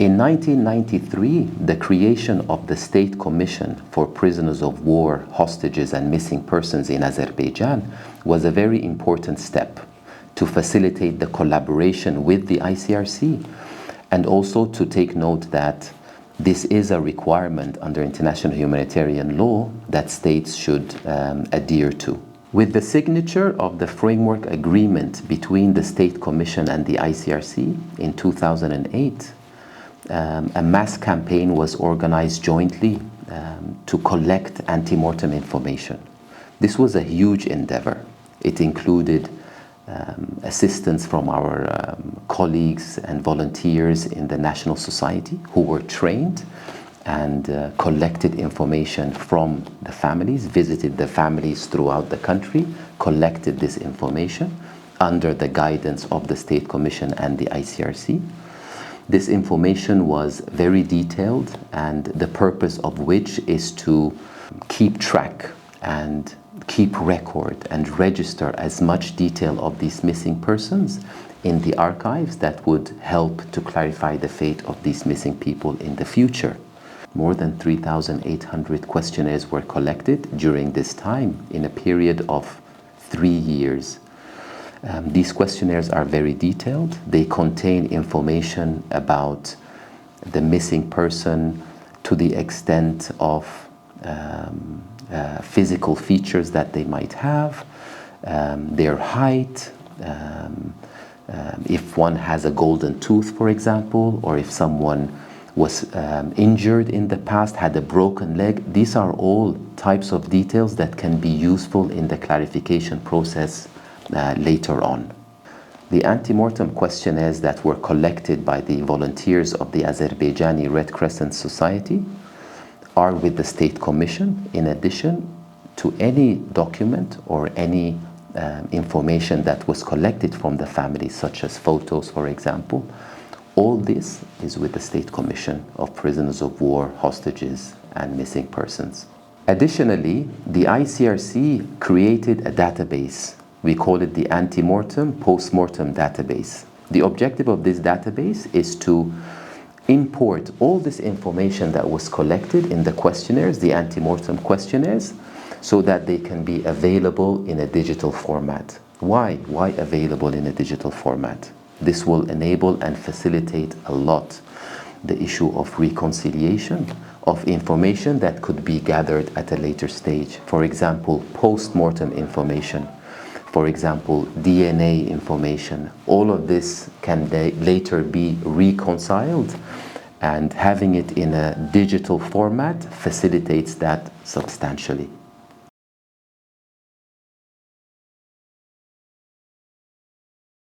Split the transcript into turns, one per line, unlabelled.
In 1993, the creation of the State Commission for Prisoners of War, Hostages and Missing Persons in Azerbaijan was a very important step to facilitate the collaboration with the ICRC, and also to take note that this is a requirement under international humanitarian law that states should adhere to. With the signature of the framework agreement between the State Commission and the ICRC in 2008, a mass campaign was organized jointly to collect antemortem information. This was a huge endeavor. It included assistance from our colleagues and volunteers in the National Society who were trained and collected information from the families, visited the families throughout the country, collected this information under the guidance of the State Commission and the ICRC. This information was very detailed, and the purpose of which is to keep track and keep record and register as much detail of these missing persons in the archives that would help to clarify the fate of these missing people in the future. More than 3,800 questionnaires were collected during this time in a period of 3 years. These questionnaires are very detailed. They contain information about the missing person to the extent of physical features that they might have, their height, if one has a golden tooth, for example, or if someone was injured in the past, had a broken leg. These are all types of details that can be useful in the clarification process later on. The antemortem questionnaires that were collected by the volunteers of the Azerbaijani Red Crescent Society are with the State Commission, in addition to any document or any information that was collected from the families, such as photos, for example. All this is with the State Commission of Prisoners of War, Hostages and Missing Persons. Additionally, the ICRC created a database. We call it the Antemortem Postmortem Database. The objective of this database is to import all this information that was collected in the questionnaires, the antemortem questionnaires, so that they can be available in a digital format. Why? Why available in a digital format? This will enable and facilitate a lot the issue of reconciliation of information that could be gathered at a later stage. For example, post-mortem information. For example, DNA information. All of this can later be reconciled, and having it in a digital format facilitates that substantially.